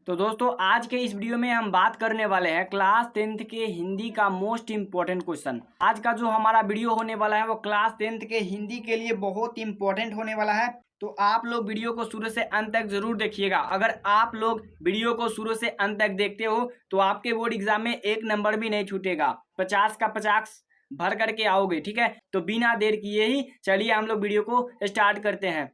तो दोस्तों आज के इस वीडियो में हम बात करने वाले हैं क्लास 10th के हिंदी का मोस्ट इम्पोर्टेंट क्वेश्चन। आज का जो हमारा वीडियो होने वाला है वो क्लास 10th के हिंदी के लिए बहुत इम्पोर्टेंट होने वाला है। तो आप लोग वीडियो को शुरू से अंत तक जरूर देखिएगा। अगर आप लोग वीडियो को शुरू से अंत तक देखते हो तो आपके बोर्ड एग्जाम में एक नंबर भी नहीं छूटेगा, 50 का 50 भर करके आओगे। ठीक है, तो बिना देर किए ही चलिए हम लोग वीडियो को स्टार्ट करते हैं।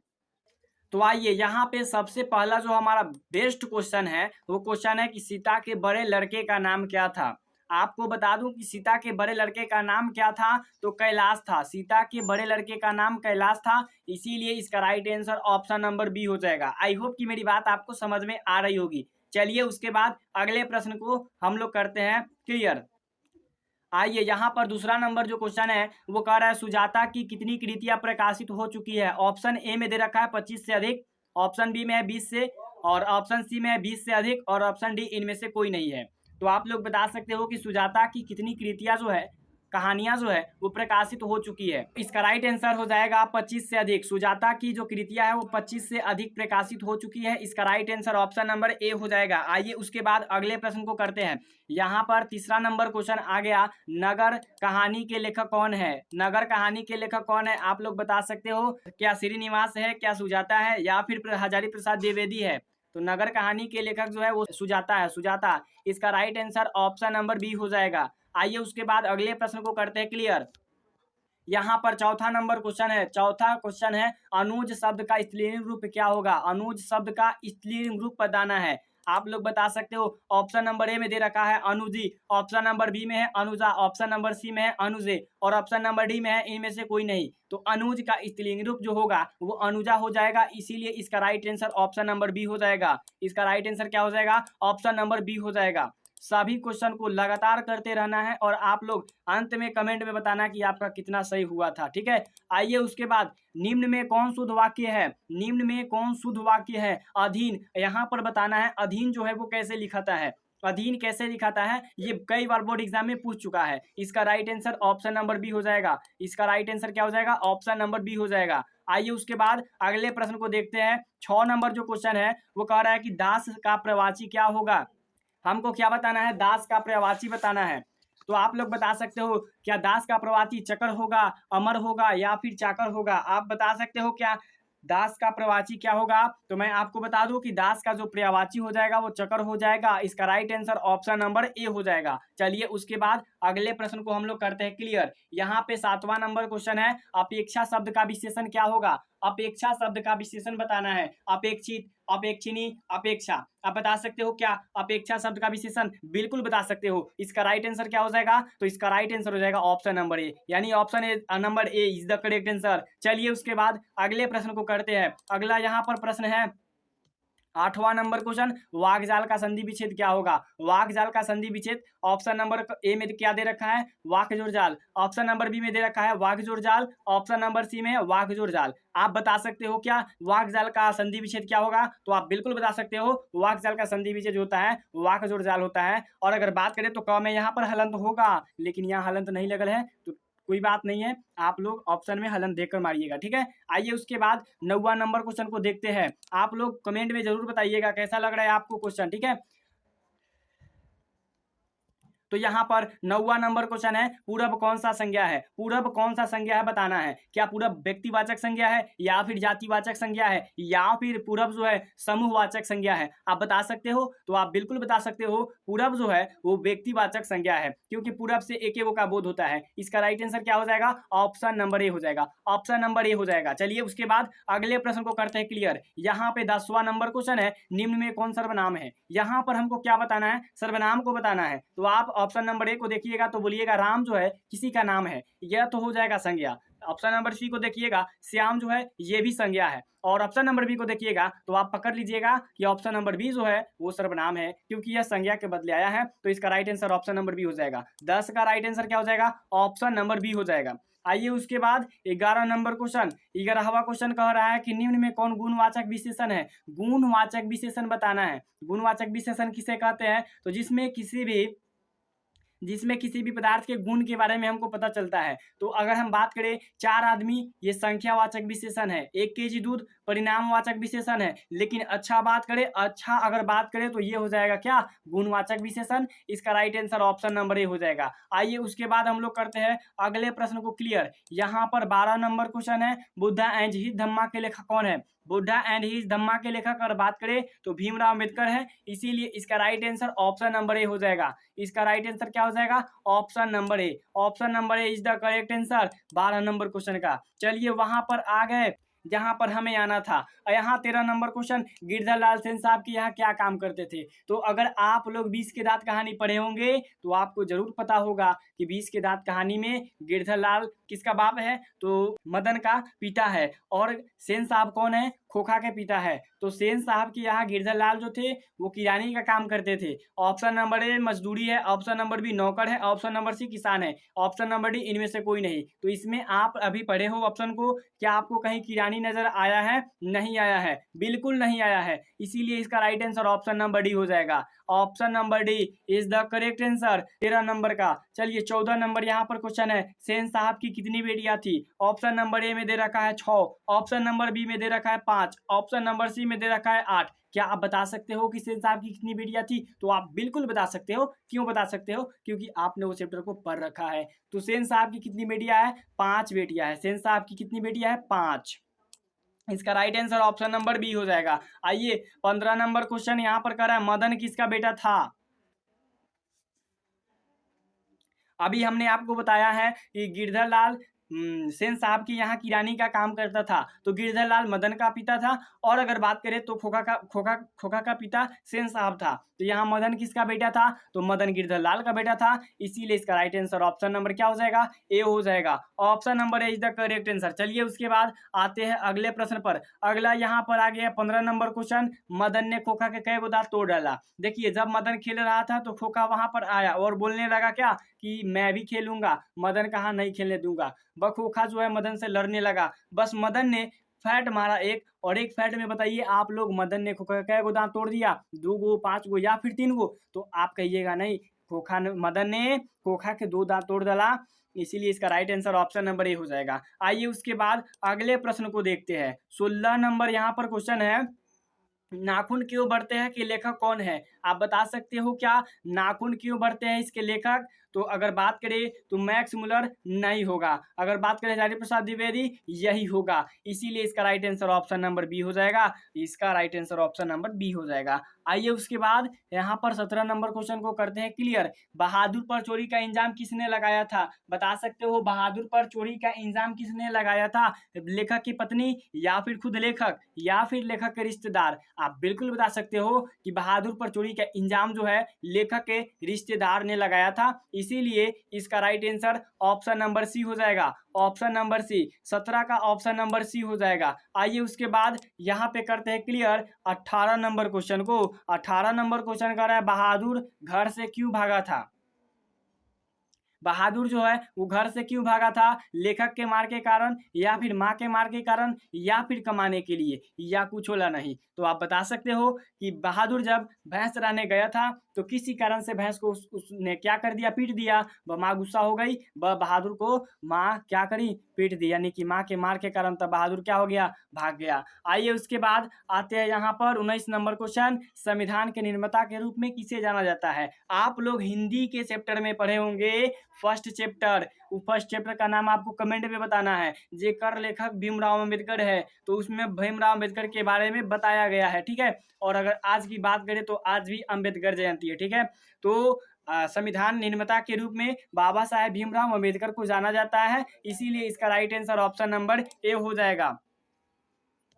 तो आइए यहाँ पे सबसे पहला जो हमारा बेस्ट क्वेश्चन है वो क्वेश्चन है कि सीता के बड़े लड़के का नाम क्या था। आपको बता दूं कि सीता के बड़े लड़के का नाम क्या था, तो कैलाश था। सीता के बड़े लड़के का नाम कैलाश था, इसीलिए इसका right answer option number B हो जाएगा। आई होप कि मेरी बात आपको समझ में आ रही होगी। चलिए उसके बाद अगले प्रश्न को हम लोग करते हैं क्लियर। आइए यहाँ पर दूसरा नंबर जो क्वेश्चन है वो कह रहा है सुजाता की कितनी कृतियां प्रकाशित हो चुकी है। ऑप्शन ए में दे रखा है 25 से अधिक, ऑप्शन बी में है 20 से, और ऑप्शन सी में है 20 से अधिक, और ऑप्शन डी इनमें से कोई नहीं है। तो आप लोग बता सकते हो कि सुजाता की कितनी कृतियां जो है, कहानियां जो है वो प्रकाशित हो चुकी है। इसका राइट आंसर हो जाएगा 25 से अधिक। सुजाता की जो कृतियां है वो 25 से अधिक प्रकाशित हो चुकी है। इसका right answer option number A हो जाएगा। आइए उसके बाद अगले प्रश्न को करते हैं। यहाँ पर तीसरा नंबर क्वेश्चन आ गया, नगर कहानी के लेखक कौन है। नगर कहानी के लेखक कौन है आप लोग बता सकते हो। क्या श्रीनिवास है, क्या सुजाता है, या फिर हजारी प्रसाद द्विवेदी है। तो नगर कहानी के लेखक जो है वो सुजाता है, सुजाता। इसका right answer option number B हो जाएगा। आइए उसके बाद अगले प्रश्न को करते हैं क्लियर। यहाँ पर चौथा नंबर क्वेश्चन है। चौथा क्वेश्चन है अनुज शब्द का स्त्रीलिंग रूप क्या होगा। अनुज शब्द का स्त्रीलिंग रूप बताना है। आप लोग बता सकते हो। ऑप्शन नंबर ए में दे रखा है अनुजी, ऑप्शन नंबर बी में है अनुजा, ऑप्शन नंबर सी में है अनुजे, और ऑप्शन नंबर डी में है इनमें से कोई नहीं। तो अनुज का स्त्रीलिंग रूप जो होगा वो अनुजा हो जाएगा, इसीलिए इसका right answer option number B हो जाएगा। इसका राइट आंसर क्या हो जाएगा, ऑप्शन नंबर बी हो जाएगा। सभी क्वेश्चन को लगातार करते रहना है और आप लोग अंत में कमेंट में बताना कि आपका कितना सही हुआ था। ठीक है, आइए उसके बाद निम्न में कौन शुद्ध वाक्य है। निम्न में कौन शुद्ध वाक्य है। अधीन, यहाँ पर बताना है अधीन जो है वो कैसे लिखाता है। अधीन कैसे लिखाता है ये कई बार बोर्ड एग्जाम में पूछ चुका है। इसका right answer option number B हो जाएगा। इसका राइट आंसर क्या हो जाएगा, ऑप्शन नंबर बी हो जाएगा। आइए उसके बाद अगले प्रश्न को देखते हैं। 6 नंबर जो क्वेश्चन है वो कह रहा है कि दास का प्रवाची क्या होगा। हमको क्या बताना है, दास का प्रवाची बताना है। तो आप लोग बता सकते हो क्या दास का प्रवाची चकर होगा, अमर होगा, या फिर चाकर होगा। आप बता सकते हो क्या दास का प्रवाची क्या होगा। तो मैं आपको बता दूं कि दास का जो पर्यायवाची हो जाएगा वो चकर हो जाएगा। इसका right answer option number A हो जाएगा। चलिए उसके बाद अगले प्रश्न को हम लोग करते हैं क्लियर। यहाँ पे 7वां नंबर क्वेश्चन है, अपेक्षा शब्द का विशेषण क्या होगा। अपेक्षा शब्द का विशेषण बताना है। अपेक्षित, अपेक्षिनी, अपेक्षा। आप बता सकते हो क्या अपेक्षा शब्द का विशेषण, बिल्कुल बता सकते हो। इसका राइट आंसर क्या हो जाएगा, तो इसका राइट आंसर हो जाएगा ऑप्शन नंबर ए, यानी option A number A is the correct answer. चलिए उसके बाद अगले प्रश्न को करते हैं। अगला यहाँ पर प्रश्न है 8वां नंबर क्वेश्चन, वाकजाल का संधि विच्छेद क्या होगा। वाकजाल का संधि विच्छेद ऑप्शन नंबर ए में क्या दे रखा है, वाक जोड़ जाल, ऑप्शन नंबर बी में दे रखा है वाक जोड़ जाल, ऑप्शन नंबर सी में है वाक जोड़ जाल। आप बता सकते हो क्या वाकजाल का संधि विच्छेद क्या होगा। तो आप बिल्कुल बता सकते हो, वाकजाल का संधि विच्छेद जो होता है वाक जोड़ जाल होता है। और अगर बात करें तो क में यहाँ पर हलंत होगा, लेकिन यहाँ हलंत नहीं लगल है, तो कोई बात नहीं है, आप लोग ऑप्शन में हलन देकर मारिएगा। ठीक है, आइए उसके बाद 9वां नंबर क्वेश्चन को देखते हैं। आप लोग कमेंट में जरूर बताइएगा कैसा लग रहा है आपको क्वेश्चन। ठीक है, तो यहाँ पर 9वां नंबर क्वेश्चन है, पूरब कौन सा संज्ञा है। पूरब कौन सा संज्ञा है बताना है। क्या पूरब व्यक्तिवाचक संज्ञा है, या फिर जातिवाचक संज्ञा है, या फिर पूरब जो है समूहवाचक संज्ञा है। आप बता सकते हो, तो आप बिल्कुल बता सकते हो पूरब जो है वो व्यक्तिवाचक संज्ञा है, क्योंकि पूरब से एक वो का बोध होता है। इसका राइट आंसर क्या हो जाएगा, ऑप्शन नंबर ए हो जाएगा। ऑप्शन नंबर ए हो जाएगा। चलिए उसके बाद अगले प्रश्न को करते हैं क्लियर। यहाँ पे 10वां नंबर क्वेश्चन है, निम्न में कौन सर्वनाम है। यहाँ पर हमको क्या बताना है, सर्वनाम को बताना है। तो आप ऑप्शन नंबर ए को देखिएगा तो बोलिएगा राम जो है किसी का नाम है, यह तो हो जाएगा संज्ञा। ऑप्शन नंबर सी को देखिएगा, श्याम जो है ये भी संज्ञा है। और ऑप्शन नंबर बी को देखिएगा तो आप पकड़ लीजिएगा कि ऑप्शन नंबर बी जो है वो सर्वनाम है, क्योंकि यह संज्ञा के बदले आया है। तो इसका right answer option number B हो जाएगा। 10 का राइट आंसर क्या हो जाएगा, ऑप्शन नंबर बी हो जाएगा। आइए उसके बाद 11 नंबर क्वेश्चन। 11वां क्वेश्चन कह रहा है कि निम्न में कौन गुणवाचक विशेषण है। गुणवाचक विशेषण बताना है। गुणवाचक विशेषण किसे कहते हैं, तो जिसमें किसी भी जिसमें किसी भी पदार्थ के गुण के बारे में हमको पता चलता है। तो अगर हम बात करें 4 आदमी, ये संख्यावाचक विशेषण है। 1 केजी दूध परिणामवाचक विशेषण है। लेकिन अच्छा अगर बात करें तो ये हो जाएगा क्या, गुणवाचक विशेषण। इसका right answer option number A हो जाएगा। आइए उसके बाद हम लोग करते हैं अगले प्रश्न को क्लियर। यहाँ पर 12 नंबर क्वेश्चन है, बुद्धा एंड हिज धम्मा के लेखक कौन है? बुद्धा एंड हिज धम्मा के लेखक अगर बात करें तो भीमराव अम्बेडकर है। इसीलिए इसका right answer option number A हो जाएगा। इसका राइट आंसर क्या हो जाएगा? Option number A. Option number A is the correct answer 12 number question का। चलिए वहां पर आ गए जहां पर हमें आना था। यहाँ 13 नंबर क्वेश्चन, गिरधर लाल सेन साहब की यहाँ क्या काम करते थे? तो अगर आप लोग 20 के दांत कहानी पढ़े होंगे तो आपको जरूर पता होगा कि 20 के दांत कहानी में गिरधर लाल किसका बाप है? तो मदन का पिता है। और सेन साहब कौन है? खोखा के पिता है। तो सेन साहब की यहाँ गिरधर लाल जो थे वो किरानी का काम करते थे। ऑप्शन नंबर ए मजदूरी है, ऑप्शन नंबर बी नौकर है, ऑप्शन नंबर सी किसान है, ऑप्शन नंबर डी इनमें से कोई नहीं। तो इसमें आप अभी पढ़े हो ऑप्शन को, क्या आपको कहीं किरानी नजर आया है? नहीं आया है, बिल्कुल नहीं आया है। इसीलिए इसका right answer option number D हो जाएगा। Option number D is the correct answer 13 number का। चलिए 14 नंबर यहाँ पर क्वेश्चन है, सेन साहब की कितनी बेटियां थी? ऑप्शन नंबर ए में दे रखा है 6, ऑप्शन नंबर बी में दे रखा है 5, ऑप्शन नंबर सी में दे रखा है 8। क्या आप बता सकते हो कि सेन साहब की कितनी बेटियां थी? तो आप बिल्कुल बता सकते हो। क्यों बता सकते हो? क्योंकि आपने वो चैप्टर को पढ़ रखा है। तो सेन साहब की कितनी बेटियां है? 5 बेटियां है। सेन साहब की कितनी बेटियां है? 5। इसका right answer option number B हो जाएगा। आइए 15 नंबर क्वेश्चन यहाँ पर कर रहा है, मदन किसका बेटा था? अभी हमने आपको बताया है कि गिरधर लाल सेन साहब की यहाँ किरानी का काम करता था। तो गिरधर लाल मदन का पिता था। और अगर बात करें तो खोखा का पिता सेन साहब था। तो यहाँ मदन किसका बेटा था? तो मदन गिरधर लाल का बेटा था। इसीलिए इसका राइट आंसर ऑप्शन नंबर क्या हो जाएगा? ए हो जाएगा। Option number A is the correct answer. चलिए उसके बाद आते हैं अगले प्रश्न पर। अगला यहाँ पर आ गया 15 नंबर क्वेश्चन, मदन ने खोखा के कई दांत तोड़ डाला। देखिए जब मदन खेल रहा था तो खोखा वहां पर आया और बोलने लगा क्या कि मैं भी खेलूंगा। मदन कहा नहीं खेलने दूंगा। खोखा जो है मदन से लड़ने लगा। बस मदन ने फैट मारा एक, और एक फैट में बताइए आप लोग मदन ने खोखा का कै दांत तोड़ दिया? 2 गो, 5 गो या फिर 3 गो? तो आप कहिएगा नहीं, मदन ने खोखा के 2 दांत तोड़ डाला। इसीलिए इसका right answer option number A हो जाएगा। आइए उसके बाद अगले प्रश्न को देखते हैं। 16 नंबर यहाँ पर क्वेश्चन है, नाखून क्यों बढ़ते हैं कि लेखक कौन है? आप बता सकते हो क्या नाखून क्यों बढ़ते हैं इसके लेखक? तो अगर बात करें तो मैक्स मुलर नहीं होगा। अगर बात करें हजारी प्रसाद द्विवेदी, यही होगा। इसीलिए इसका right answer option number B हो जाएगा। इसका right answer option number B हो जाएगा। आइए उसके बाद यहाँ पर 17 नंबर क्वेश्चन को करते हैं क्लियर। बहादुर पर चोरी का इंजाम किसने लगाया था? बता सकते हो बहादुर पर चोरी का इंजाम किसने लगाया था? लेखक की पत्नी, या फिर खुद लेखक, या फिर लेखक के रिश्तेदार? आप बिल्कुल बता सकते हो कि बहादुर पर चोरी का इंजाम जो है लेखक के रिश्तेदार ने लगाया था। इसीलिए इसका right answer option number C हो जाएगा। ऑप्शन नंबर सी, 17 का ऑप्शन नंबर सी हो जाएगा। आइए उसके बाद यहाँ पे करते हैं क्लियर 18 नंबर क्वेश्चन को। 18 नंबर क्वेश्चन कर रहा है, बहादुर घर से क्यों भागा था? बहादुर जो है वो घर से क्यों भागा था? लेखक के मार के कारण, या फिर माँ के मार के कारण, या फिर कमाने के लिए, या कुछ होला नहीं? तो आप बता सकते हो कि बहादुर जब भैंस चराने गया था तो किसी कारण से भैंस को उसने क्या कर दिया? पीट दिया। माँ गुस्सा हो गई, बहादुर को माँ क्या करी? पीट दी। यानी कि माँ के मार के कारण तब बहादुर क्या हो गया? भाग गया। आइए उसके बाद आते हैं यहाँ पर 19 नंबर क्वेश्चन, संविधान के निर्माता के रूप में किसे जाना जाता है? आप लोग हिंदी के चैप्टर में पढ़े होंगे फर्स्ट चैप्टर। फर्स्ट चैप्टर का नाम आपको कमेंट में बताना है। जेकर लेखक भीमराव अम्बेडकर है, तो उसमें भीमराव अम्बेडकर के बारे में बताया गया है। ठीक है। और अगर आज की बात करें तो आज भी अम्बेडकर जयंती है। ठीक है। तो संविधान निर्माता के रूप में बाबा साहेब भीमराव अम्बेडकर को जाना जाता है। इसीलिए इसका right answer option number A हो जाएगा।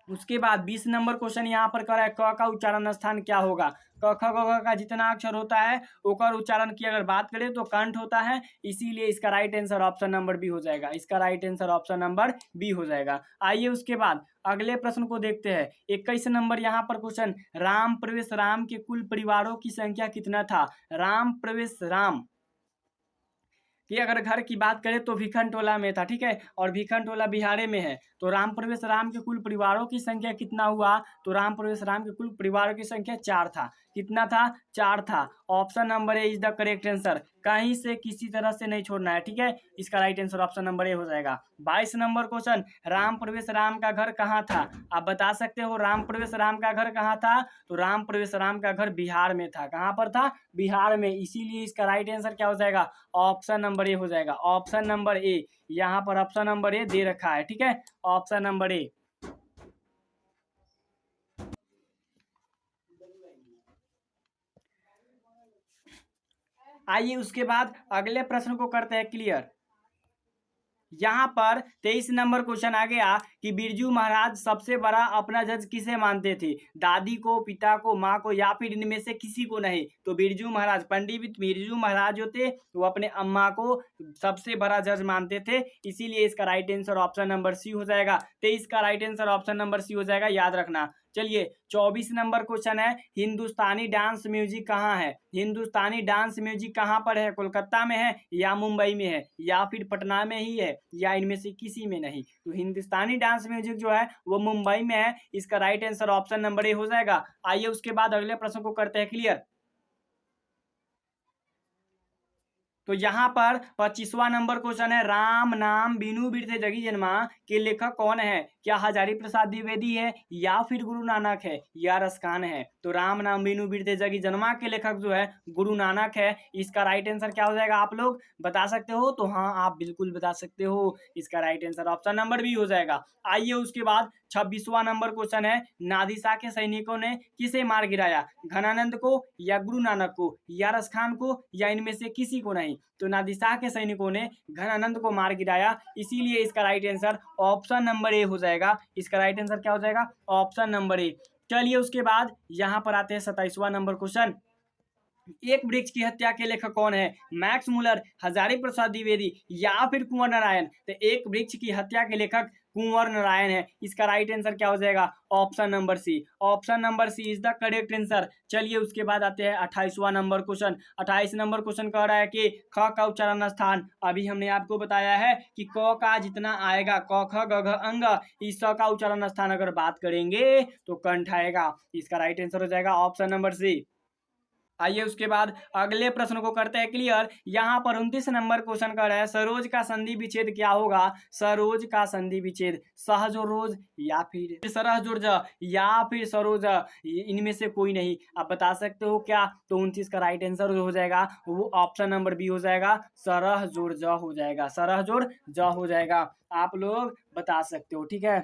उसके बाद 20 नंबर क्वेश्चन यहाँ पर कर रहा है, क का उच्चारण स्थान क्या होगा? क ख ग घ का जितना अक्षर होता है ओकर उच्चारण की अगर बात करें तो कंठ होता है। इसीलिए इसका right answer option number B हो जाएगा। इसका right answer option number B हो जाएगा। आइए उसके बाद अगले प्रश्न को देखते हैं। 21 नंबर यहाँ पर क्वेश्चन, राम प्रवेश राम के कुल परिवारों की संख्या कितना था? राम प्रवेश राम कि अगर घर की बात करें तो भिखनटोला में था। ठीक है। और भिखनटोला बिहार में है। तो राम प्रवेश राम के कुल परिवारों की संख्या कितना हुआ? तो राम प्रवेश राम के कुल परिवारों की संख्या 4 था। कितना था? 4 था। Option number A is the correct answer. कहीं से किसी तरह से नहीं छोड़ना है, ठीक है। इसका right answer option number A हो जाएगा। 22 नंबर क्वेश्चन, राम प्रवेश राम का घर कहाँ था? आप बता सकते हो राम प्रवेश राम का घर कहाँ था? तो राम प्रवेश राम का घर बिहार में था। कहाँ पर था? बिहार में। इसीलिए इसका राइट आंसर क्या हो जाएगा? ऑप्शन नंबर ए हो जाएगा। ऑप्शन नंबर ए, यहाँ पर ऑप्शन नंबर ए दे रखा है, ठीक है। Option number A. आइए उसके बाद अगले प्रश्न को करते हैं क्लियर। यहाँ पर 23 नंबर क्वेश्चन आ गया कि बिरजू महाराज सबसे बड़ा अपना जज किसे मानते थे? दादी को, पिता को, माँ को, या फिर इनमें से किसी को नहीं? तो बिरजू महाराज, पंडित बिरजू महाराज जो थे वो अपने अम्मा को सबसे बड़ा जज मानते थे। इसीलिए इसका right answer option number C हो जाएगा। 23 का right answer option number C हो जाएगा, याद रखना। चलिए 24 नंबर क्वेश्चन है, हिंदुस्तानी डांस म्यूजिक कहाँ है? हिंदुस्तानी डांस म्यूजिक कहाँ पर है? कोलकाता में है, या मुंबई में है, या फिर पटना में ही है, या इनमें से किसी में नहीं? तो हिंदुस्तानी डांस म्यूजिक जो है वो मुंबई में है। इसका right answer option number A हो जाएगा। आइए उसके बाद अगले प्रश्न को करते हैं क्लियर। तो यहाँ पर 25वां नंबर क्वेश्चन है, राम नाम बिनु बिरथे जगी जन्मा के लेखक कौन है? क्या हजारी प्रसाद द्विवेदी है, या फिर गुरु नानक है, या रसखान है? तो राम नाम बिनु बिरथे जगी जन्मा के लेखक जो है गुरु नानक है। इसका राइट आंसर क्या हो जाएगा? आप लोग बता सकते हो? तो हाँ, आप बिल्कुल बता सकते हो। इसका right answer option number B हो जाएगा। आइए उसके बाद 26वां नंबर क्वेश्चन है, नादिशा के सैनिकों ने किसे मार गिराया? घनानंद को, या गुरु नानक को, या रसखान को, या इनमें से किसी को नहीं? तो नादिशा के सैनिकों ने घनानंद को मार गिराया। इसीलिए इसका right answer option number A हो जाएगा। इसका राइट आंसर क्या हो जाएगा? Option number A. चलिए उसके बाद यहाँ पर आते हैं 27वां नंबर क्वेश्चन, एक वृक्ष की हत्या के लेखक कौन है? मैक्स मुलर, हजारी प्रसाद द्विवेदी, या फिर कुंवर नारायण? तो एक वृक्ष की हत्या के लेखक कुंवर नारायण है। इसका राइट आंसर क्या हो जाएगा? Option number C. Option number C is the correct answer. चलिए उसके बाद आते हैं 28वां नंबर क्वेश्चन। 28 नंबर क्वेश्चन कह रहा है कि ख का उच्चारण स्थान, अभी हमने आपको बताया है कि क का जितना आएगा क ख ग घ अंग, इस स का उच्चारण स्थान अगर बात करेंगे तो कंठ आएगा। इसका राइट आंसर हो जाएगा ऑप्शन नंबर सी। आइए उसके बाद अगले प्रश्न को करते हैं क्लियर। यहाँ पर 29 नंबर क्वेश्चन कर रहा है, सरोज का संधि विच्छेद क्या होगा? सरोज का संधि विच्छेद सहज और रोज, या फिर सरह जोड़, या फिर सरोज, इनमें से कोई नहीं? आप बता सकते हो क्या? तो 29 का राइट आंसर हो जाएगा वो ऑप्शन नंबर बी हो जाएगा, सरह जोड़ ज हो जाएगा। सरह जोड़ ज हो जाएगा। आप लोग बता सकते हो, ठीक है।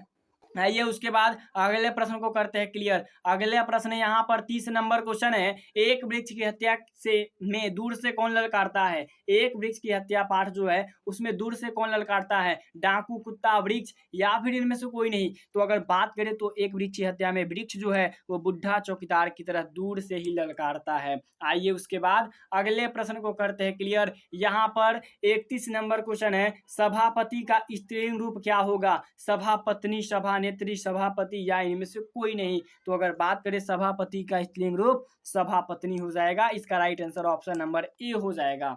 आइए उसके बाद अगले प्रश्न को करते हैं क्लियर। अगले प्रश्न यहाँ पर 30 नंबर क्वेश्चन है, एक वृक्ष की हत्या से में दूर से कौन ललकारता है? एक वृक्ष की हत्या पाठ जो है उसमें दूर से कौन ललकारता है? डाकू, कुत्ता, वृक्ष, या फिर इनमें से कोई नहीं? तो अगर बात करें तो एक वृक्ष की हत्या में वृक्ष जो है वो बुढ़ा चौकीदार की तरह दूर से ही ललकारता है। आइए उसके बाद अगले प्रश्न को करते हैं क्लियर। यहाँ पर 31 नंबर क्वेश्चन है, सभापति का स्त्रीलिंग रूप क्या होगा? सभापत्नी, सभा नेत्री, सभापति, या इनमें से कोई नहीं? तो अगर बात करें सभापति का स्त्रीलिंग रूप सभापत्नी हो जाएगा। इसका right answer option number A हो जाएगा।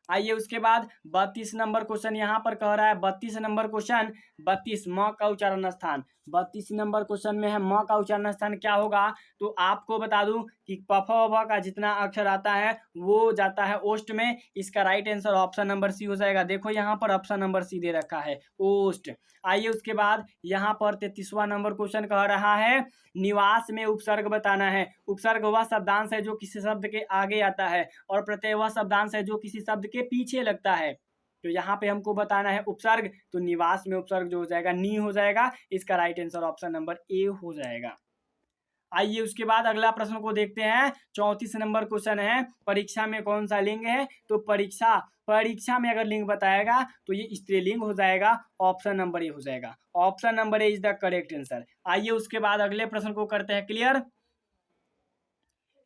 आइए उसके बाद 32 नंबर क्वेश्चन यहाँ पर कह रहा है, 32 नंबर क्वेश्चन, 32 म का उच्चारण स्थान। 32 नंबर क्वेश्चन में है म का उच्चारण स्थान क्या होगा? तो आपको बता दूं कि प फ व का जितना अक्षर आता है वो जाता है ओष्ठ में। इसका right answer option number C हो जाएगा। देखो यहाँ पर ऑप्शन नंबर सी दे रखा है, ओष्ठ। आइए उसके बाद यहाँ पर 33वां नंबर क्वेश्चन कह रहा है, निवास में उपसर्ग बताना है। उपसर्ग वह शब्दांश है जो किसी शब्द के आगे आता है, और प्रत्यय वह शब्दांश है जो किसी शब्द के पीछे लगता है। तो यहाँ पे हमको बताना है उपसर्ग, तो निवास में उपसर्ग जो हो जाएगा नी हो जाएगा। इसका right answer option number A हो जाएगा। आइए उसके बाद अगला प्रश्न को देखते हैं। 34 नंबर क्वेश्चन है, परीक्षा में कौन सा लिंग है? तो परीक्षा में अगर लिंग बताएगा तो ये स्त्रीलिंग हो जाएगा। ऑप्शन नंबर ए हो जाएगा। Option number A is the correct answer. आइए उसके बाद अगले प्रश्न को करते हैं क्लियर।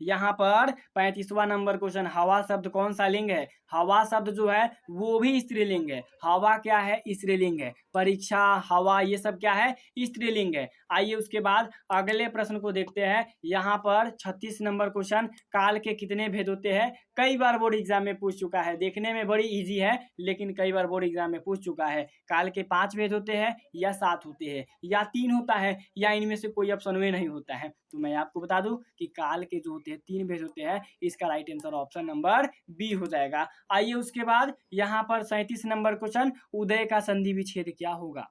यहाँ पर 35वां नंबर क्वेश्चन, हवा शब्द कौन सा लिंग है? हवा शब्द जो है वो भी स्त्रीलिंग है। हवा क्या है? स्त्रीलिंग है। परीक्षा, हवा, ये सब क्या है? स्त्रीलिंग है। आइए उसके बाद अगले प्रश्न को देखते हैं। यहाँ पर 36 नंबर क्वेश्चन, काल के कितने भेद होते हैं। कई बार बोर्ड एग्जाम में पूछ चुका है, देखने में बड़ी इजी है लेकिन कई बार बोर्ड एग्जाम में पूछ चुका है। काल के 5 भेद होते हैं या 7 होते हैं या 3 होता है या इनमें से कोई ऑप्शन में नहीं होता है। तो मैं आपको बता दूं कि काल के जो होते हैं 3 भेद होते हैं। इसका right answer option number B हो जाएगा। आइए उसके बाद यहाँ पर 37 नंबर क्वेश्चन, उदय का संधि विच्छेद क्या होगा।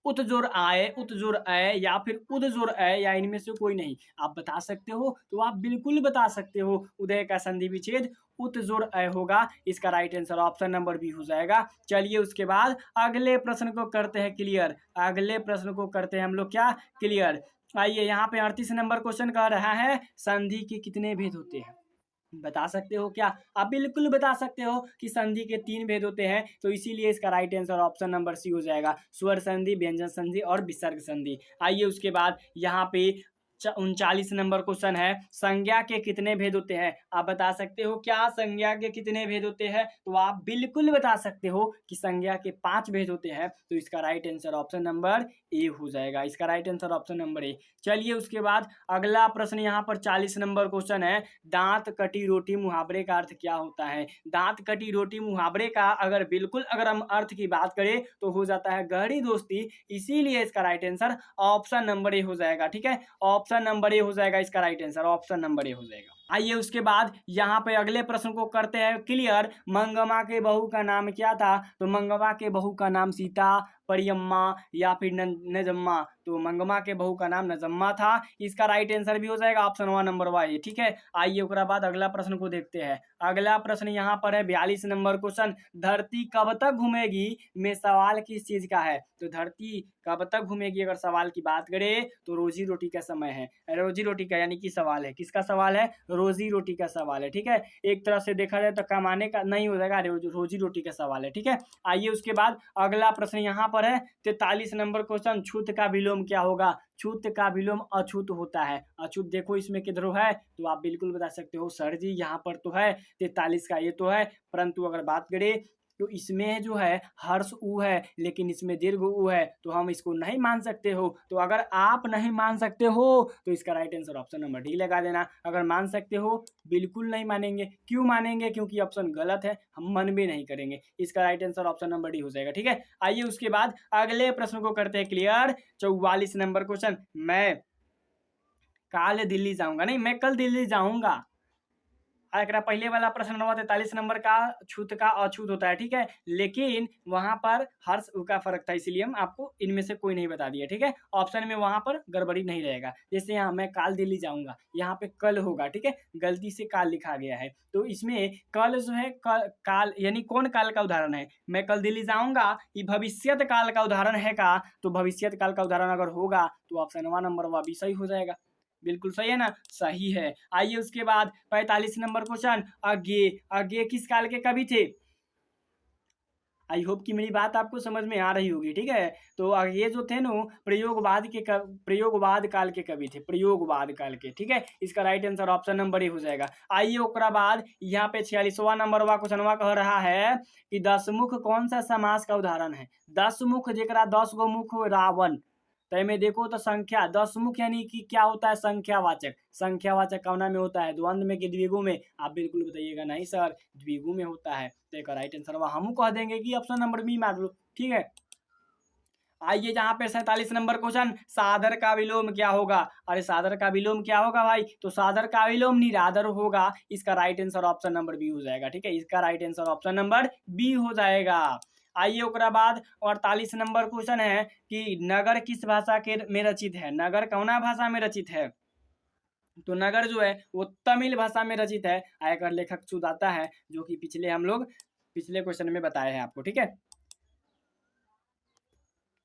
उत जोर आए, उत जोर आए या फिर उद जोर आए या इनमें से कोई नहीं। आप बता सकते हो तो आप बिल्कुल बता सकते हो। उदय का संधि विच्छेद उत जोर अय होगा। इसका right answer option number B हो जाएगा। चलिए उसके बाद अगले प्रश्न को करते हैं क्लियर। अगले प्रश्न को करते हैं हम लोग क्या, क्लियर। आइए यहाँ पे 38 नंबर क्वेश्चन कह रहा है संधि के कितने भेद होते हैं। बता सकते हो क्या। आप बिल्कुल बता सकते हो कि संधि के 3 भेद होते हैं। तो इसीलिए इसका right answer option number C हो जाएगा, स्वर संधि, व्यंजन संधि और विसर्ग संधि। आइए उसके बाद यहाँ पे 39 नंबर क्वेश्चन है, संज्ञा के कितने भेद होते हैं। आप बता सकते हो क्या संज्ञा के कितने भेद होते हैं। तो आप बिल्कुल बता सकते हो कि संज्ञा के 5 भेद होते हैं। तो इसका right answer option number A हो जाएगा। इसका right answer option number A. चलिए उसके बाद अगला प्रश्न यहाँ पर 40 नंबर क्वेश्चन है, दांत कटी रोटी मुहावरे का अर्थ क्या होता है। दांत कटी रोटी मुहावरे का अगर हम अर्थ की बात करें तो हो जाता है गहरी दोस्ती। इसीलिए इसका right answer option number A हो जाएगा। ठीक है, ऑप्शन नंबर ए हो जाएगा। इसका right answer option number A हो जाएगा। आइए उसके बाद यहाँ पे अगले प्रश्न को करते हैं क्लियर। मंगमा के बहू का नाम क्या था। तो मंगमा के बहू का नाम सीता, परियम्मा या फिर नजम्मा। तो मंगमा के बहू का नाम नजम्मा था। इसका राइट आंसर भी हो जाएगा ऑप्शन 1 नंबर वाई। ठीक है, आइए उसके बाद अगला प्रश्न को देखते हैं। अगला प्रश्न यहाँ पर है 42 नंबर क्वेश्चन, धरती कब तक घूमेगी में सवाल किस चीज का है। तो धरती कब तक घूमेगी अगर सवाल की बात करें तो रोजी रोटी का समय है। रोजी रोटी का यानी कि सवाल है, किसका सवाल है, रोजी रोटी का सवाल है। ठीक है, एक तरह से देखा जाए तो कमाने का नहीं हो जाएगा, रोजी रोटी का सवाल है। ठीक है, आइए उसके बाद अगला प्रश्न यहाँ पर है 43 नंबर क्वेश्चन, छूत का विलोम क्या होगा। छूत का विलोम अछूत होता है। अछूत देखो इसमें किधर है तो आप बिल्कुल बता सकते हो सर जी यहाँ पर तो है 43 का ये तो है, परंतु अगर बात करें तो इसमें जो है हर्ष ऊ है लेकिन इसमें दीर्घ ऊ है, तो हम इसको नहीं मान सकते हो। तो अगर आप नहीं मान सकते हो तो इसका right answer option number D लगा देना। अगर मान सकते हो बिल्कुल नहीं मानेंगे। क्यों मानेंगे, क्योंकि ऑप्शन गलत है, हम मन भी नहीं करेंगे। इसका right answer option number D हो जाएगा। ठीक है, आइए उसके बाद अगले प्रश्न को करते हैं क्लियर। 44 नंबर क्वेश्चन, मैं काल दिल्ली जाऊंगा, नहीं मैं कल दिल्ली जाऊंगा। अगर पहले वाला प्रश्न नंबर 43 नंबर का छूत का अछूत होता है। ठीक है, लेकिन वहां पर हर्ष उ का फर्क था, इसीलिए हम आपको इनमें से कोई नहीं बता दिया। ठीक है, ऑप्शन में वहां पर गड़बड़ी नहीं रहेगा। जैसे यहाँ मैं काल दिल्ली जाऊंगा, यहाँ पे कल होगा। ठीक है, गलती से काल लिखा गया है, तो इसमें कल जो है काल यानी कौन काल का उदाहरण है। मैं कल दिल्ली जाऊंगा ये भविष्यत काल का उदाहरण है का, तो भविष्यत काल का उदाहरण अगर होगा तो ऑप्शन 1 नंबर वह भी सही हो जाएगा। बिल्कुल सही है ना, सही है। आइए उसके बाद 45 नंबर क्वेश्चन, अज्ञे अज्ञे किस काल के कवि थे। आई होप कि मेरी बात आपको समझ में आ रही होगी। ठीक है, तो ये जो थे ना प्रयोगवाद काल के कवि थे, प्रयोगवाद काल के। ठीक है, इसका right answer option number A हो जाएगा। आइए ओकरा बाद यहाँ पे 46वां नंबर क्वेश्चनवा कह रहा है कि दसमुख कौन सा समास का उदाहरण है। दसमुख जेकरा 10 गो मुख हो रावण, तो में देखो तो संख्या 10 मुख यानी कि क्या होता है, संख्यावाचक। संख्यावाचक कौना में होता है, द्वंद्व में कि द्विगु में। आप बिल्कुल बताइएगा नहीं सर द्विगु में होता है। तो एक राइट आंसर हम कह देंगे कि ऑप्शन नंबर बी मार लो। ठीक है, आइए जहाँ पे 47 नंबर क्वेश्चन, सादर का विलोम क्या होगा। अरे सादर का विलोम क्या होगा भाई, तो सादर का विलोम निरादर होगा। इसका right answer option number B हो जाएगा। ठीक है, इसका right answer option number B हो जाएगा। आइए ओकरा बाद 48 नंबर क्वेश्चन है कि नगर किस भाषा के में रचित है। नगर कौना भाषा में रचित है। तो नगर जो है वो तमिल भाषा में रचित है। आयकर लेखक सुदाता है, जो कि पिछले क्वेश्चन में बताए हैं आपको। ठीक है,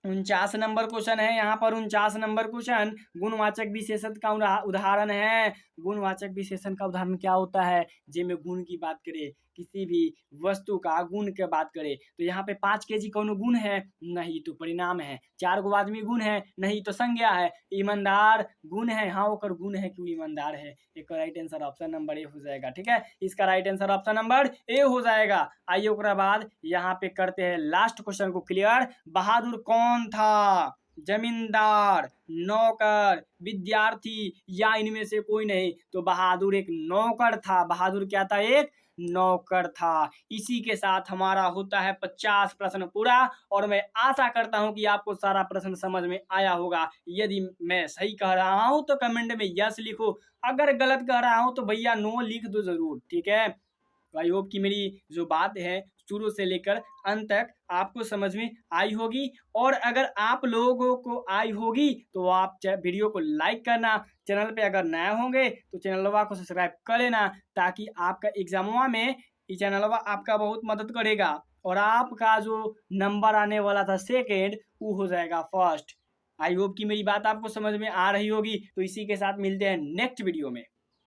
49 नंबर क्वेश्चन है यहाँ पर। 49 नंबर क्वेश्चन, गुणवाचक विशेषण का उदाहरण है। गुणवाचक विशेषण का उदाहरण क्या होता है, जिसमें गुण की बात करें, किसी भी वस्तु का गुण की बात करें तो यहाँ पे 5 केजी कौन गुण है, नहीं तो परिणाम है। 4 गो आदमी गुण है, नहीं तो संज्ञा है। ईमानदार गुण है, हाँ ओकर गुण है कि ईमानदार है। एक right answer option number A हो जाएगा। ठीक है, इसका right answer option number A हो जाएगा। आइए ओकरा बाद यहाँ पे करते हैं लास्ट क्वेश्चन को क्लियर। बहादुर कौन था। जमींदार, नौकर, विद्यार्थी या इनमें से कोई नहीं। तो बहादुर एक नौकर था। बहादुर क्या था? एक नौकर था। इसी के साथ हमारा होता है 50 प्रश्न पूरा। और मैं आशा करता हूं कि आपको सारा प्रश्न समझ में आया होगा। यदि मैं सही कह रहा हूं तो कमेंट में यस लिखो, अगर गलत कह रहा हूं तो भैया नो लिख दो जरूर, ठीक है। आई होप कि मेरी जो बात है शुरू से लेकर अंत तक आपको समझ में आई होगी। और अगर आप लोगों को आई होगी तो आप वीडियो को लाइक करना, चैनल पे अगर नए होंगे तो चैनलवा को सब्सक्राइब कर लेना, ताकि आपका एग्जामवा में ये चैनलवा आपका बहुत मदद करेगा और आपका जो नंबर आने वाला था सेकेंड वो हो जाएगा फर्स्ट। आई होप कि मेरी बात आपको समझ में आ रही होगी। तो इसी के साथ मिलते हैं नेक्स्ट वीडियो में।